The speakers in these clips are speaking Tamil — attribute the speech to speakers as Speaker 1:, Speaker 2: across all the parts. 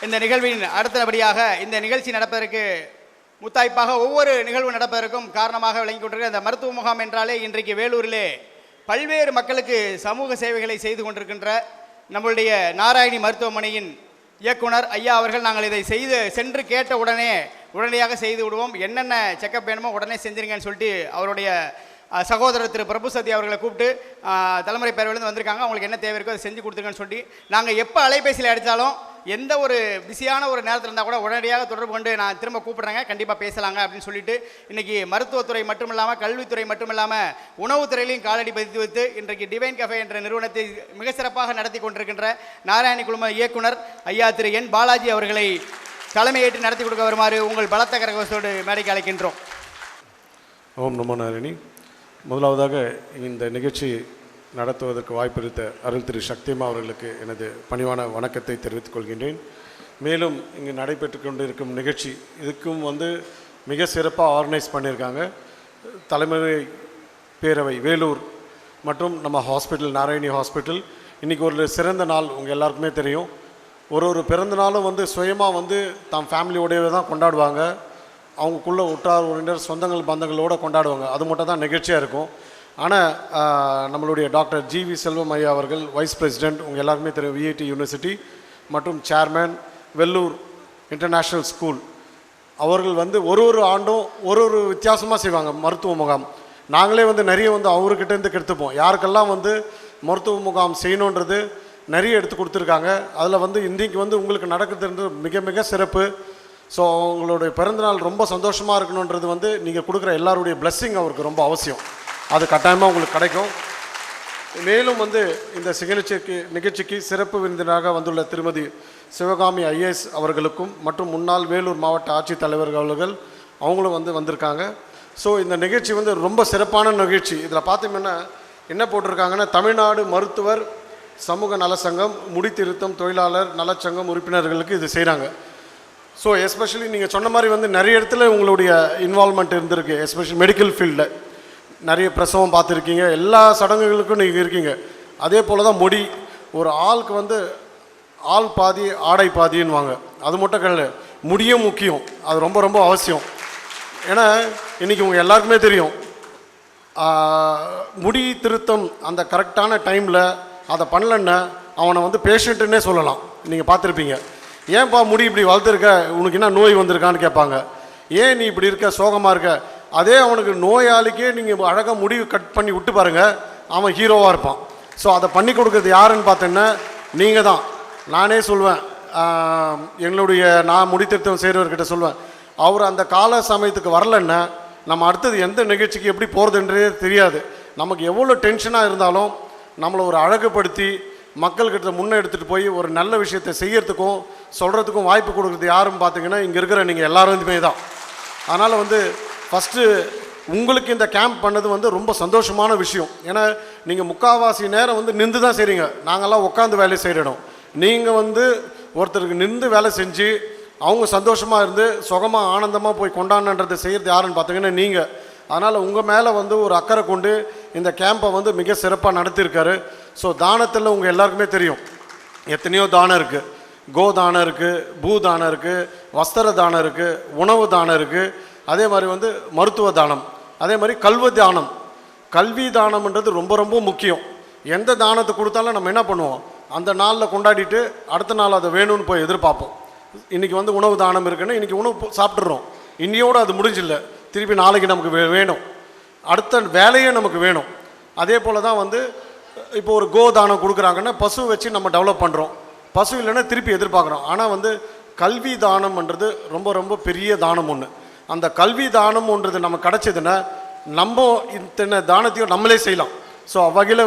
Speaker 1: இந்த நிகழ்வின் அடுத்தபடியாக இந்த நிகழ்ச்சி நடப்பதற்கு முத்தாய்ப்பாக ஒவ்வொரு நிகழ்வு நடப்பதற்கும் காரணமாக விளங்கி கொண்டிருக்கிற இந்த மருத்துவ முகாம் என்றாலே இன்றைக்கு வேலூரிலே பல்வேறு மக்களுக்கு சமூக சேவைகளை செய்து கொண்டிருக்கின்ற நம்மளுடைய நாராயணி மருத்துவமனையின் இயக்குனர் ஐயா அவர்கள், நாங்கள் இதை சென்று கேட்ட உடனடியாக செய்து விடுவோம், என்னென்ன செக்கப் வேணுமோ உடனே செஞ்சுருங்கன்னு சொல்லிட்டு அவருடைய சகோதரர் திரு பிரபு சத்யா அவர்களை கூப்பிட்டு தலைமுறை பேரவையிலேருந்து வந்திருக்காங்க, அவங்களுக்கு என்ன தேவை இருக்கோ அதை செஞ்சு கொடுத்துருங்கன்னு சொல்லி நாங்கள் எப்போ அலைபேசியில் அடித்தாலும் எந்த ஒரு பிஸியான ஒரு நேரத்தில் இருந்தால் கூட உடனடியாக தொடர்பு கொண்டு நான் திரும்ப கூப்பிட்றேங்க, கண்டிப்பாக பேசலாங்க அப்படின்னு சொல்லிட்டு இன்றைக்கி மருத்துவத்துறை மட்டும் இல்லாமல் கல்வித்துறை மட்டும் இல்லாமல் உணவுத்துறையிலையும் காலடி பதித்து வைத்து இன்றைக்கு டிவைன் கஃபே என்ற நிறுவனத்தை மிக சிறப்பாக நடத்தி கொண்டிருக்கின்ற நாராயணி குழும இயக்குனர் ஐயா திரு என் பாலாஜி அவர்களை தலைமையேற்று நடத்தி கொடுக்க வருமாறு உங்கள் பலத்த கரகோஷத்தோடு மேடைக்கு அழைக்கின்றோம்.
Speaker 2: ஓம் நமோ நாராயணி. முதலாவதாக இந்த நிகழ்ச்சி நடத்துவதற்கு வாய்ப்பளித்த அருள் திரு சக்திமா அவர்களுக்கு எனது பணிவான வணக்கத்தை தெரிவித்துக் கொள்கின்றேன். மேலும் இங்கு நடைபெற்று கொண்டிருக்கும் நிகழ்ச்சி இதுக்கும் மிக சிறப்பாக ஆர்கனைஸ் பண்ணியிருக்காங்க. தலைமுறை பேரவை வேலூர் மற்றும் நம்ம ஹாஸ்பிட்டல் நாராயணி ஹாஸ்பிட்டல் இன்றைக்கி ஒரு சிறந்த நாள். உங்கள் எல்லாருக்குமே தெரியும், ஒரு பிறந்த நாளும் சுயமாக தாம் ஃபேமிலியோடவே தான் கொண்டாடுவாங்க. அவங்களுக்குள்ள உற்றார் உறவினர் சொந்தங்கள் பந்தங்களோடு கொண்டாடுவாங்க. அது மட்டும் தான் நிகழ்ச்சியாக இருக்கும். ஆனால் நம்மளுடைய டாக்டர் ஜிவி செல்வம் ஐயா அவர்கள் வைஸ் பிரசிடெண்ட், உங்கள் எல்லாருக்குமே தெரியும், விஐடி யூனிவர்சிட்டி மற்றும் சேர்மேன் வெள்ளூர் இன்டர்நேஷ்னல் ஸ்கூல் அவர்கள் ஒரு ஆண்டும் ஒரு வித்தியாசமாக செய்வாங்க மருத்துவ முகாம். நாங்களே நிறைய அவர்கிட்டேருந்து கெடுத்துப்போம். யாருக்கெல்லாம் மருத்துவ முகாம் செய்யணுன்றது நிறைய எடுத்து கொடுத்துருக்காங்க. அதில் இன்றைக்கி உங்களுக்கு நடக்கிறது மிக மிக சிறப்பு. ஸோ உங்களுடைய பிறந்தநாள் ரொம்ப சந்தோஷமாக இருக்கணுன்றது நீங்கள் கொடுக்குற எல்லாருடைய பிளெஸ்ஸிங் அவருக்கு ரொம்ப அவசியம். அது கட்டாயமாக உங்களுக்கு கிடைக்கும். மேலும் இந்த நிகழ்ச்சிக்கு சிறப்பு விருந்தினராக வந்துள்ள திருமதி சிவகாமி ஐஏஎஸ் அவர்களுக்கும் மற்றும் முன்னாள் வேலூர் மாவட்ட ஆட்சித்தலைவர்கள் அவர்கள் அவங்களும் வந்திருக்காங்க. ஸோ இந்த நிகழ்ச்சி ரொம்ப சிறப்பான நிகழ்ச்சி. இதில் பார்த்தீங்கன்னா என்ன போட்டிருக்காங்கன்னா, தமிழ்நாடு மருத்துவர் சமூக நலச்சங்கம் முடித்திருத்தம் தொழிலாளர் நலச்சங்கம் உறுப்பினர்களுக்கு இது செய்கிறாங்க. ஸோ எஸ்பெஷலி நீங்கள் சொன்ன மாதிரி நிறைய இடத்துல உங்களுடைய இன்வால்மெண்ட் இருந்திருக்கு. எஸ்பெஷலி மெடிக்கல் ஃபீல்டில் நிறைய பிரசவம் பார்த்துருக்கீங்க, எல்லா சடங்குகளுக்கும் நீங்கள் இருக்கீங்க. அதே போல் தான் முடி, ஒரு ஆளுக்கு ஆள் பாதி ஆடை பாதின்னுவாங்க. அது மட்டும் கிடையாது, முடியும் முக்கியம், அது ரொம்ப ரொம்ப அவசியம். ஏன்னா இன்றைக்கி உங்கள் எல்லாருக்குமே தெரியும், முடி திருத்தம் அந்த கரெக்டான டைமில் அதை பண்ணலன்னா அவனை பேஷண்ட்டுன்னே சொல்லலாம். நீங்கள் பார்த்துருப்பீங்க. ஏன்பா முடி இப்படி வளர்த்துருக்க, உனக்கு என்ன நோய் வந்திருக்கான்னு கேட்பாங்க. ஏன் நீ இப்படி இருக்க, சோகமாக இருக்க. அதே அவனுக்கு நோயாளிக்கே நீங்கள் அழகாக முடிவு கட் பண்ணி விட்டு பாருங்கள், அவன் ஹீரோவாக இருப்பான். ஸோ அதை பண்ணி கொடுக்குறது யாருன்னு பார்த்தீங்கன்னா நீங்கள் தான். நானே சொல்வேன், நான் முடித்திருத்தம் செய்கிறவர்கிட்ட சொல்வேன், அவர் அந்த கால சமயத்துக்கு வரலன்னா நம்ம அடுத்தது எந்த நிகழ்ச்சிக்கு எப்படி போகிறதுன்றதே தெரியாது. நமக்கு எவ்வளோ டென்ஷனாக இருந்தாலும் நம்மளை ஒரு அழகுபடுத்தி மக்கள்கிட்ட முன்னே எடுத்துகிட்டு போய் ஒரு நல்ல விஷயத்தை செய்யறதுக்கும் சொல்கிறதுக்கும் வாய்ப்பு கொடுக்குறது யாருன்னு பார்த்தீங்கன்னா இங்கே இருக்கிற நீங்கள் எல்லாருமே தான். அதனால் ஃபஸ்ட்டு உங்களுக்கு இந்த கேம்ப் பண்ணது ரொம்ப சந்தோஷமான விஷயம். ஏன்னா நீங்கள் முக்கால்வாசி நேரம் நின்று தான் செய்கிறீங்க. நாங்கள்லாம் உட்காந்து வேலை செய்கிறோம். நீங்கள் ஒருத்தருக்கு நின்று வேலை செஞ்சு அவங்க சந்தோஷமாக இருந்து சுகமாக ஆனந்தமாக போய் கொண்டாடுன்றதை செய்கிறது யாருன்னு பார்த்தீங்கன்னா நீங்கள். அதனால் உங்கள் மேலே ஒரு அக்கறை கொண்டு இந்த கேம்பை மிக சிறப்பாக நடத்தியிருக்காரு. ஸோ தானத்தில் உங்கள் எல்லாருக்குமே தெரியும் எத்தனையோ தானம் இருக்குது. கோ தானம் இருக்குது, பூ தானம் இருக்குது, வஸ்திர தானம் இருக்குது, உணவு தானம் இருக்குது, அதே மாதிரி மருத்துவ தானம், அதே மாதிரி கல்வி தானம்ன்றது ரொம்ப ரொம்ப முக்கியம். எந்த தானத்தை கொடுத்தாலும் நம்ம என்ன பண்ணுவோம், அந்த நாளில் கொண்டாடிட்டு அடுத்த நாள் அதை வேணும்னு போய் எதிர்பார்ப்போம். இன்றைக்கி உணவு தானம் இருக்குன்னா இன்றைக்கி உணவு சாப்பிட்றோம், இன்னையோடு அது முடிஞ்சில்லை, திருப்பி நாளைக்கு நமக்கு வேணும், அடுத்த வேலையே நமக்கு வேணும். அதே போல் தான் இப்போ ஒரு கோ தானம் கொடுக்குறாங்கன்னா பசு வச்சு நம்ம டெவலப் பண்ணுறோம், பசு இல்லைன்னா திருப்பி எதிர்பார்க்குறோம். ஆனால் கல்வி தானம்ன்றது ரொம்ப ரொம்ப பெரிய தானம் ஒன்று. அந்த கல்வி தானம்ன்றது நமக்கு கிடச்சதுன்னா நம்ம இத்தனை தானத்தையும் நம்மளே செய்யலாம். ஸோ அவ்வகையில்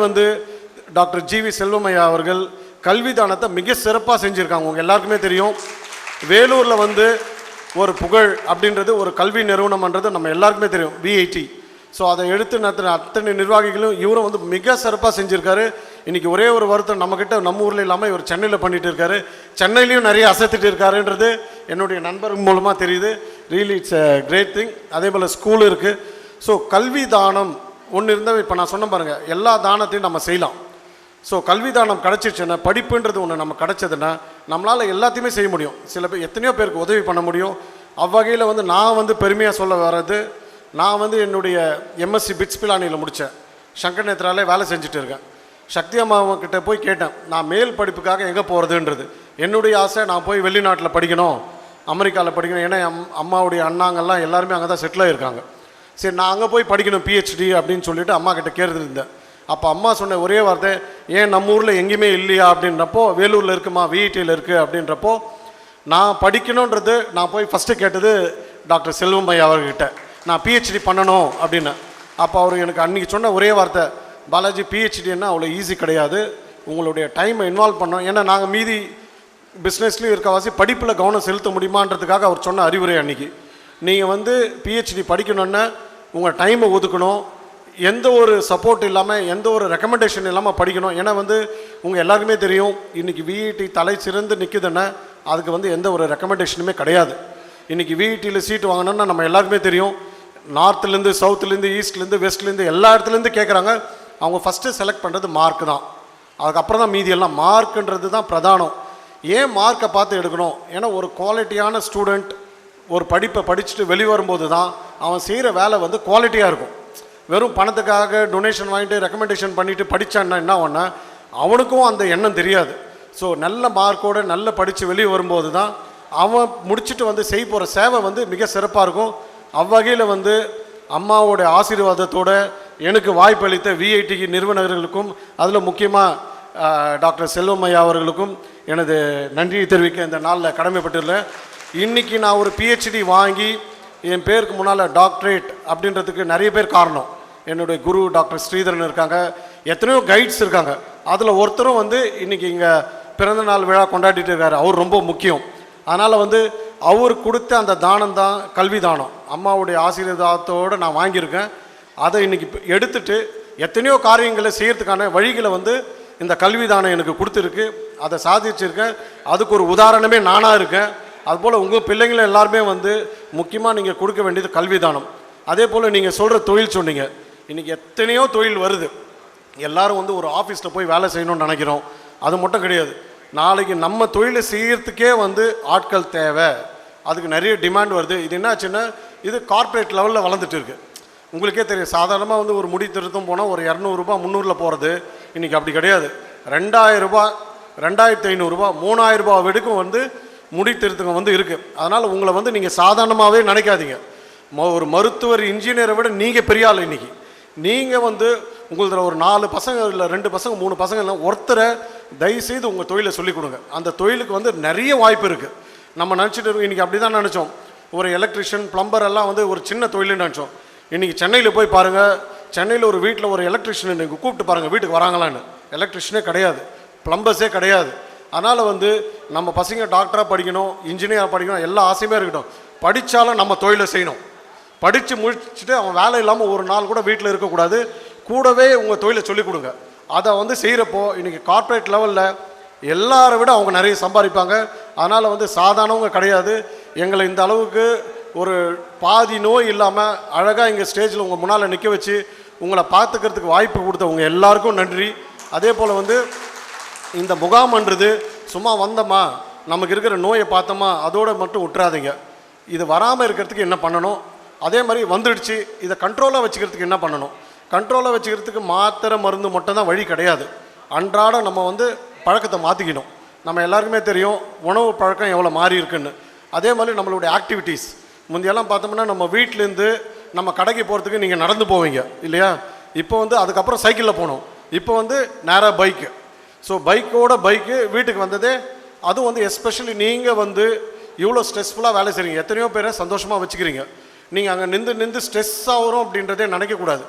Speaker 2: டாக்டர் ஜிவி செல்வமையா அவர்கள் கல்வி தானத்தை மிக சிறப்பாக செஞ்சுருக்காங்க. உங்கள் எல்லாருக்குமே தெரியும், வேலூரில் ஒரு புகழ் அப்படின்றது ஒரு கல்வி நிறுவனம்ன்றது நம்ம எல்லாருக்குமே தெரியும், விஐடி. ஸோ அதை எடுத்து அத்தனை நிர்வாகிகளும் இவரும் மிக சிறப்பாக செஞ்சுருக்காரு. இன்றைக்கி ஒரே ஒரு வருத்தம், நம்மக்கிட்ட நம்ம ஊரில் இல்லாமல் இவர் சென்னையில் பண்ணிகிட்டு இருக்காரு. சென்னையிலையும் நிறைய அசைத்துட்டு இருக்காருன்றது என்னுடைய நண்பர் மூலமாக தெரியுது. Really it's a great thing. அதே போல் ஸ்கூல் இருக்குது. ஸோ கல்வி தானம் ஒன்று இருந்தால் இப்போ நான் சொன்ன பாருங்கள், எல்லா தானத்தையும் நம்ம செய்யலாம். ஸோ கல்வி தானம் கிடச்சிச்சுன்னா, படிப்புன்றது ஒன்று நம்ம கிடச்சதுன்னா நம்மளால் எல்லாத்தையுமே செய்ய முடியும். சில பேர் எத்தனையோ பேருக்கு உதவி பண்ண முடியும். அவ்வகையில் வந்து நான் வந்து பெருமையாக சொல்ல வர்றது, நான் வந்து என்னுடைய எம்எஸ்சி பிட்ஸ் பிலானியில் முடித்தேன். சங்கர் நேத்ராலே வேலை செஞ்சுட்டு இருக்கேன். சக்தி அம்மாக்கிட்ட போய் கேட்டேன், நான் மேல் படிப்புக்காக எங்கே போகிறதுன்றது. என்னுடைய ஆசை நான் போய் வெளிநாட்டில் படிக்கணும், அமெரிக்காவில் படிக்கணும். ஏன்னா அம்மாவுடைய அண்ணாங்கள்லாம் எல்லாருமே அங்கே தான் செட்டில் ஆகிருக்காங்க. சரி, நான் அங்கே போய் படிக்கணும் பிஹெச்டி அப்படின்னு சொல்லிட்டு அம்மா கிட்ட கேட்டுருந்தேன். அப்போ அம்மா சொன்ன ஒரே வார்த்தை, ஏன் நம்ம ஊரில் எங்கேயுமே இல்லையா அப்படின்றப்போ, வேலூரில் இருக்குமா, விஐடியில் இருக்குது அப்படின்றப்போ, நான் படிக்கணுன்றது நான் போய் ஃபஸ்ட்டு கேட்டது டாக்டர் செல்வம் ஐயா அவர்கிட்ட, நான் பிஹெச்டி பண்ணணும் அப்படின்னு. அப்போ அவர் எனக்கு அன்றைக்கி சொன்ன ஒரே வார்த்தை, பாலாஜி பிஹெச்டின்னா அவ்வளோ ஈஸி கிடையாது, உங்களுடைய டைமை இன்வால்வ் பண்ணோம். ஏன்னா நாங்கள் மீதி பிஸ்னஸ்லேயும் இருக்கவாசி படிப்பில் கவனம் செலுத்த முடியுமான்றதுக்காக அவர் சொன்ன அறிவுரை அன்றைக்கி, நீங்கள் வந்து பிஹெச்டி படிக்கணுன்னா உங்கள் டைமை ஒதுக்கணும், எந்த ஒரு சப்போர்ட் இல்லாமல், எந்த ஒரு ரெக்கமெண்டேஷன் இல்லாமல் படிக்கணும். ஏன்னா வந்து உங்கள் எல்லாருக்குமே தெரியும், இன்றைக்கி விஐடி தலை சிறந்து நிற்குதுன்னா அதுக்கு வந்து எந்த ஒரு ரெக்கமெண்டேஷனுமே கிடையாது. இன்றைக்கி விஐடியில் சீட்டு வாங்கணும்னா நம்ம எல்லாருக்குமே தெரியும், நார்த்துலேருந்து சவுத்துலேருந்து ஈஸ்ட்லேருந்து வெஸ்ட்லேருந்து எல்லா இடத்துலேருந்து கேட்குறாங்க. அவங்க ஃபஸ்ட்டு செலக்ட் பண்ணுறது மார்க் தான், அதுக்கப்புறம் தான் மீதி எல்லாம். மார்க்குன்றது தான் பிரதானம். ஏன் மார்க்கை பார்த்து எடுக்கணும்? ஏன்னா ஒரு குவாலிட்டியான ஸ்டூடெண்ட் ஒரு படிப்பை படிச்சுட்டு வெளிவரும்போது தான் அவன் செய்கிற வேலை வந்து குவாலிட்டியாக இருக்கும். வெறும் பணத்துக்காக டொனேஷன் வாங்கிட்டு ரெக்கமெண்டேஷன் பண்ணிவிட்டு படித்தான்னா என்ன ஒன்று, அவனுக்கும் அந்த எண்ணம் தெரியாது. ஸோ நல்ல மார்க்கோடு நல்ல படித்து வெளியே வரும்போது தான் அவன் முடிச்சுட்டு வந்து செய்ய போகிற சேவை வந்து மிக சிறப்பாக இருக்கும். அவ்வகையில் வந்து அம்மாவோட ஆசீர்வாதத்தோடு எனக்கு வாய்ப்பளித்த விஐடி நிறுவனர்களுக்கும், அதில் முக்கியமாக டாக்டர் செல்வம் ஐயா அவர்களுக்கும் எனது நன்றியை தெரிவிக்க இந்த நாளில் கடமைப்பட்டுள்ளேன். இன்றைக்கி நான் ஒரு பிஹெச்டி வாங்கி என் பேருக்கு முன்னால் டாக்டரேட் அப்படின்றதுக்கு நிறைய பேர் காரணம். என்னுடைய குரு டாக்டர் ஸ்ரீதரன் இருக்காங்க, எத்தனையோ கைட்ஸ் இருக்காங்க. அதில் ஒருத்தரும் வந்து இன்றைக்கி இங்கே பிறந்தநாள் விழா கொண்டாடிட்டு இருக்காரு, அவர் ரொம்ப முக்கியம். அதனால் வந்து அவர் கொடுத்த அந்த தானம் தான் கல்வி தானம். அம்மாவுடைய ஆசீர்வாதத்தோடு நான் வாங்கியிருக்கேன். அதை இன்றைக்கி எடுத்துட்டு எத்தனையோ காரியங்களை செய்கிறதுக்கான வழிகளை வந்து இந்த கல்வி தானம் எனக்கு கொடுத்துருக்கு, அதை சாதிச்சிருக்கேன். அதுக்கு ஒரு உதாரணமே நானாக இருக்கேன். அதுபோல் உங்கள் பிள்ளைங்களை எல்லாருமே வந்து முக்கியமாக நீங்கள் கொடுக்க வேண்டியது கல்வி தானம். அதே போல் நீங்கள் சொல்கிற தொழில் சொன்னீங்க, இன்றைக்கி எத்தனையோ தொழில் வருது. எல்லோரும் வந்து ஒரு ஆஃபீஸில் போய் வேலை செய்யணும்னு நினைக்கிறோம், அது மட்டும் கிடையாது. நாளைக்கு நம்ம தொழிலை செய்கிறதுக்கே வந்து ஆட்கள் தேவை, அதுக்கு நிறைய டிமாண்ட் வருது. இது என்னாச்சுன்னா இது கார்ப்பரேட் லெவலில் வளர்ந்துட்டு இருக்குது. உங்களுக்கே தெரியும், சாதாரணமாக வந்து ஒரு முடி திருத்தம் போனால் ஒரு 200 ரூபா 300 போகிறது. இன்றைக்கி அப்படி கிடையாது. 2000 ரூபா 2500 ரூபா 3000 ரூபா வரைக்கும் வந்து முடி திருத்தம் வந்து இருக்குது. அதனால் உங்களை வந்து நீங்கள் சாதாரணமாகவே நினைக்காதீங்க. ஒரு மருத்துவர் இன்ஜினியரை விட நீங்கள் பெரிய ஆள். இன்றைக்கி நீங்கள் வந்து உங்களது ஒரு 4 பசங்க இல்லை 2 பசங்க 3 பசங்க இல்லை ஒருத்தரை தயவுசெய்து உங்கள் தொழிலை சொல்லிக் கொடுங்க. அந்த தொழிலுக்கு வந்து நிறைய வாய்ப்பு இருக்குது. நம்ம நினச்சிட்டு இருக்கோம், இன்றைக்கி அப்படி தான் நினச்சோம், ஒரு எலக்ட்ரிஷியன் பிளம்பர் எல்லாம் வந்து ஒரு சின்ன தொழில்னு நினச்சோம். இன்றைக்கி சென்னையில் போய் பாருங்கள், சென்னையில் ஒரு வீட்டில் ஒரு எலக்ட்ரிஷியன் நீங்கள் கூப்பிட்டு பாருங்கள் வீட்டுக்கு வராங்களான்னு. எலக்ட்ரிஷியனே கிடையாது, பிளம்பர்ஸே கிடையாது. அதனால் வந்து நம்ம பசங்க டாக்டராக படிக்கணும், இன்ஜினியராக படிக்கணும், எல்லா ஆசையுமே இருக்கட்டும். படித்தாலும் நம்ம தொழிலை செய்யணும். படித்து முடிச்சுட்டு அவன் வேலை இல்லாமல் ஒரு நாள் கூட வீட்டில் இருக்கக்கூடாது. கூடவே உங்கள் தொழிலை சொல்லிக் கொடுங்க. அதை வந்து செய்கிறப்போ இன்றைக்கி கார்ப்பரேட் லெவலில் எல்லாரை விட அவங்க நிறைய சம்பாதிப்பாங்க. அதனால் வந்து சாதாரணவங்க கிடையாது. எங்களை இந்த அளவுக்கு ஒரு பாதி நோய் இல்லாமல் அழகாக இங்கே ஸ்டேஜில் உங்கள் முன்னால் நிற்க வச்சு உங்களை பார்த்துக்கிறதுக்கு வாய்ப்பு கொடுத்தவங்க எல்லாருக்கும் நன்றி. அதே போல் வந்து இந்த முகாம்ன்றது சும்மா வந்தோமா நமக்கு இருக்கிற நோயை பார்த்தோமா அதோடு மட்டும் விட்டுறாதீங்க. இது வராமல் இருக்கிறதுக்கு என்ன பண்ணணும், அதே மாதிரி வந்துடுச்சு இதை கண்ட்ரோலாக வச்சுக்கிறதுக்கு என்ன பண்ணணும். கண்ட்ரோலாக வச்சுக்கிறதுக்கு மாத்திரை மருந்து மட்டும் தான் வழி கிடையாது. அன்றாட நம்ம வந்து பழக்கத்தை மாற்றிக்கணும். நம்ம எல்லாருக்குமே தெரியும் உணவு பழக்கம் எவ்வளோ மாறி இருக்குன்னு. அதே மாதிரி நம்மளுடைய ஆக்டிவிட்டீஸ் முந்தையெல்லாம் பார்த்தோம்னா நம்ம வீட்டிலேருந்து நம்ம கடைக்கு போகிறதுக்கு நீங்கள் நடந்து போவீங்க இல்லையா. இப்போ வந்து அதுக்கப்புறம் சைக்கிளில் போகணும். இப்போ வந்து நேராக பைக்கு. ஸோ பைக்கு வீட்டுக்கு வந்ததே அதுவும் வந்து எஸ்பெஷலி நீங்கள் வந்து இவ்வளோ ஸ்ட்ரெஸ்ஃபுல்லாக வேலை செய்கிறீங்க, எத்தனையோ பேரை சந்தோஷமாக வச்சுக்கிறீங்க. நீங்கள் அங்கே நின்று ஸ்ட்ரெஸ் ஆகிறோம் அப்படின்றதே நினைக்கக்கூடாது.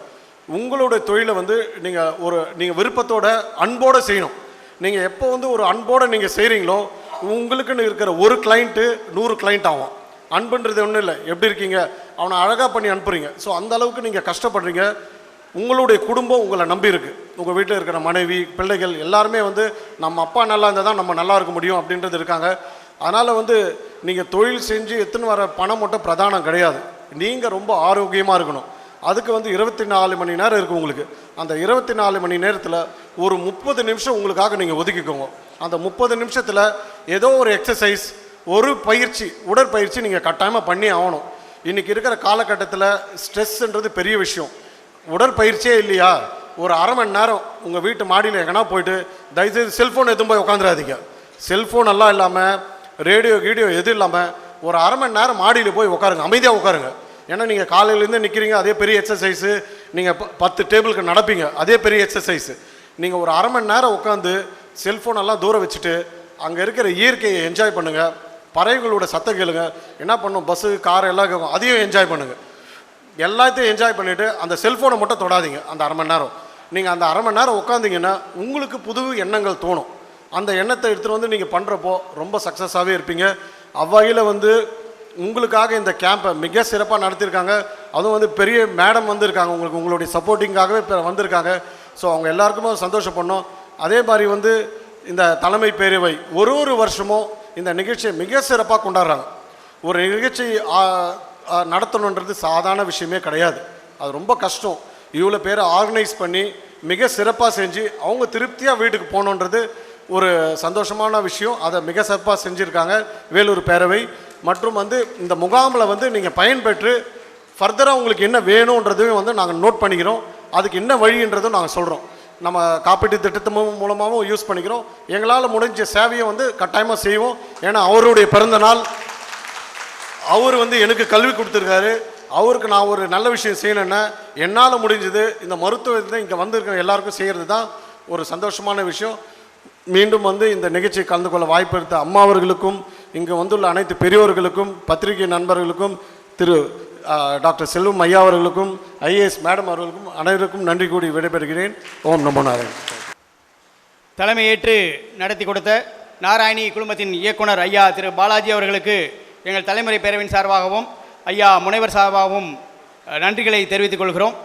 Speaker 2: உங்களுடைய தொழிலை வந்து நீங்கள் விருப்பத்தோட அன்போடு செய்யணும். நீங்கள் எப்போ வந்து ஒரு அன்போடு நீங்கள் செய்கிறீங்களோ உங்களுக்குன்னு இருக்கிற ஒரு கிளைண்ட்டு 100 கிளைண்ட் ஆகும். அன்புன்றது ஒன்றும் இல்லை, எப்படி இருக்கீங்க அவனை அழகாக பண்ணி அனுப்புறீங்க. ஸோ அந்த அளவுக்கு நீங்கள் கஷ்டப்படுறீங்க. உங்களுடைய குடும்பம் உங்களை நம்பி இருக்குது. உங்கள் வீட்டில் இருக்கிற மனைவி பிள்ளைகள் எல்லாருமே வந்து நம்ம அப்பா நல்லா இருந்தால் தான் நம்ம நல்லா இருக்க முடியும் அப்படின்றது இருக்காங்க. அதனால் வந்து நீங்கள் தொழில் செஞ்சு எத்தனை வர பணம் மட்டும் பிரதானம் கிடையாது. நீங்கள் ரொம்ப ஆரோக்கியமாக இருக்கணும். அதுக்கு வந்து 24 மணி நேரம் இருக்குது உங்களுக்கு. அந்த 24 மணி நேரத்தில் ஒரு 30 நிமிஷம் உங்களுக்காக நீங்கள் ஒதுக்கிக்கோங்க. அந்த 30 நிமிஷத்தில் ஏதோ ஒரு எக்ஸசைஸ், ஒரு பயிற்சி, உடற்பயிற்சி நீங்கள் கட்டாயமாக பண்ணி ஆகணும். இன்றைக்கி இருக்கிற காலகட்டத்தில் ஸ்ட்ரெஸ்ன்றது பெரிய விஷயம். உடற்பயிற்சியே இல்லையா, ஒரு அரை மணி நேரம் உங்கள் வீட்டு மாடியில் எங்கன்னா போயிட்டு தயவுசெய்து செல்ஃபோன் எதுவும் போய் உட்காந்துடாதீங்க. செல்ஃபோன் எல்லாம் இல்லாமல், ரேடியோ கீடியோ எதுவும் இல்லாமல் ஒரு அரை மணி நேரம் மாடியில் போய் உட்காருங்க, அமைதியாக உட்காருங்க. ஏன்னா நீங்கள் காலையிலேருந்து நிற்கிறீங்க, அதே பெரிய எக்ஸசைஸு. நீங்கள் 10 டேபிளுக்கு நடப்பீங்க, அதே பெரிய எக்ஸசைஸு. நீங்கள் ஒரு அரை மணி நேரம் உட்காந்து செல்ஃபோனெல்லாம் தூரம் வச்சுட்டு அங்கே இருக்கிற இயற்கையை என்ஜாய் பண்ணுங்கள். பறவைகளோட சத்தம் கேளுங்க. என்ன பண்ணும், பஸ்ஸு கார் எல்லாம் கேட்கும், அதையும் என்ஜாய் பண்ணுங்கள். எல்லாத்தையும் என்ஜாய் பண்ணிவிட்டு அந்த செல்ஃபோனை மட்டும் தொடாதீங்க. அந்த அரை மணி நேரம் நீங்கள் அந்த அரை மணி நேரம் உட்காந்திங்கன்னா உங்களுக்கு புது எண்ணங்கள் தோணும். அந்த எண்ணத்தை எடுத்துகிட்டு வந்து நீங்கள் பண்ணுறப்போ ரொம்ப சக்ஸஸாகவே இருப்பீங்க. அவ்வகையில் உங்களுக்காக இந்த கேம்பை மிக சிறப்பாக நடத்தியிருக்காங்க. அதுவும் பெரிய மேடம் வந்திருக்காங்க, உங்களுடைய சப்போர்ட்டிங்காகவே வந்திருக்காங்க. ஸோ அவங்க எல்லாருக்குமே சந்தோஷப்படணும். அதே மாதிரி இந்த தலைமை பேரவை ஒரு வருஷமும் இந்த நிகழ்ச்சியை மிக சிறப்பாக கொண்டாடுறாங்க. ஒரு நிகழ்ச்சி நடத்தணுன்றது சாதாரண விஷயமே கிடையாது. அது ரொம்ப கஷ்டம். இவ்வளோ பேரை ஆர்கனைஸ் பண்ணி மிக சிறப்பாக செஞ்சு அவங்க திருப்தியாக வீட்டுக்கு போகணுன்றது ஒரு சந்தோஷமான விஷயம். அதை மிக சிறப்பாக செஞ்சுருக்காங்க வேலூர் பேரவை. மற்றும் இந்த முகாமில் நீங்கள் பயன்பெற்று ஃபர்தராக உங்களுக்கு என்ன வேணுன்றதையும் நாங்கள் நோட் பண்ணிக்கிறோம். அதுக்கு என்ன வழின்றதும் நாங்கள் சொல்கிறோம். நம்ம காப்பீட்டு திட்டத்து மூலமாகவும் யூஸ் பண்ணிக்கிறோம். எங்களால் முடிஞ்ச சேவையை கட்டாயமாக செய்வோம். ஏன்னா அவருடைய பிறந்த நாள், அவர் எனக்கு கல்வி கொடுத்துருக்காரு. அவருக்கு நான் ஒரு நல்ல விஷயம் செய்யணுன்னா என்னால் முடிஞ்சது இந்த மருத்துவத்தை இங்கே வந்திருக்கிற எல்லாருக்கும் செய்கிறது தான் ஒரு சந்தோஷமான விஷயம். மீண்டும் இந்த நிகழ்ச்சியை கலந்து கொள்ள வாய்ப்பு எடுத்த அம்மா அவர்களுக்கும், இங்கே வந்துள்ள அனைத்து பெரியோர்களுக்கும், பத்திரிகை நண்பர்களுக்கும், திரு டாக்டர் செல்வம் ஐயா அவர்களுக்கும், ஐஏஎஸ் மேடம் அவர்களுக்கும் அனைவருக்கும் நன்றி கூறி விடைபெறுகிறேன். ஓம் நமோ நாராயண்.
Speaker 1: தலைமையேற்று நடத்தி கொடுத்த நாராயணி குழுமத்தின் இயக்குனர் ஐயா திரு பாலாஜி அவர்களுக்கு எங்கள் தலைமுறை பேரவின் சார்பாகவும் ஐயா முனைவர் சார்பாகவும் நன்றிகளை தெரிவித்துக் கொள்கிறோம்.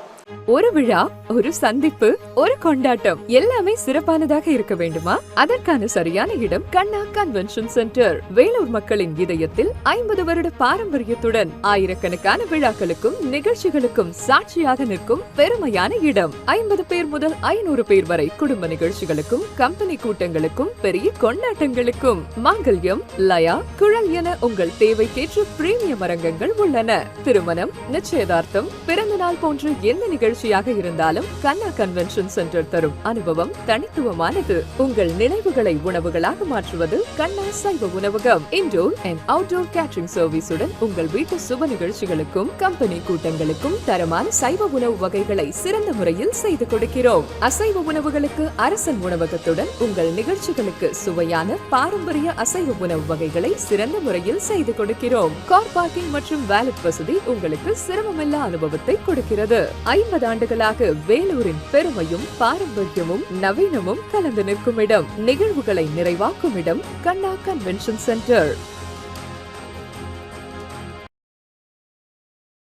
Speaker 3: ஒரு விழா, ஒரு சந்திப்பு, ஒரு கொண்டாட்டம் எல்லாமே சிறப்பானதாக இருக்க வேண்டுமா? அதற்கான சரியான இடம் கண்ணா கன்வென்ஷன் சென்டர். வேலூர் மக்களின் இதயத்தில் 50 வருட பாரம்பரியத்துடன் ஆயிரக்கணக்கான விழாக்களுக்கும் நிகழ்ச்சிகளுக்கும் சாட்சியாக நிற்கும் பெருமையான இடம். 50 பேர் முதல் 500 பேர் வரை குடும்ப நிகழ்ச்சிகளுக்கும், கம்பெனி கூட்டங்களுக்கும், பெரிய கொண்டாட்டங்களுக்கும் மாங்கல்யம், லயா, குழல் என உங்கள் தேவைக்கேற்ற பிரீமியம் அரங்கங்கள் உள்ளன. திருமணம், நிச்சயதார்த்தம், பிறந்த நாள் போன்ற எந்த நிகழ்ச்சியாக இருந்தாலும் கண்ணா கன்வென்ஷன் சென்டர் தரும் அனுபவம் தனித்துவமானது. உங்கள் நினைவுகளை உணவுகளாக மாற்றுவது கண்ணா சைவ உணவகம். இன்டோர் அண்ட் அவுட்டோர் கேட்டரிங் சர்வீஸுடன் உங்கள் வீட்டு சுப நிகழ்ச்சிகளுக்கும், கம்பெனி கூட்டங்களுக்கும் தரமான சைவ உணவு வகைகளை சிறந்த முறையில் செய்து கொடுக்கிறோம். அசைவ உணவுகளுக்கு அரசன் உணவகத்துடன் உங்கள் நிகழ்ச்சிகளுக்கு சுவையான பாரம்பரிய அசைவ உணவு வகைகளை சிறந்த முறையில் செய்து கொடுக்கிறோம். கார் பார்க்கிங் மற்றும் வேலட் வசதி உங்களுக்கு சிரமமில்லா அனுபவத்தை கொடுக்கிறது. 50 ஆண்டுகளாக வேலூரின் பெருமையும் பாரம்பரியமும் நவீனமும் கலந்து நிற்கும் இடம், நிகழ்வுகளை நிறைவாக்கும் இடம் கண்ணா கன்வென்ஷன் சென்டர்.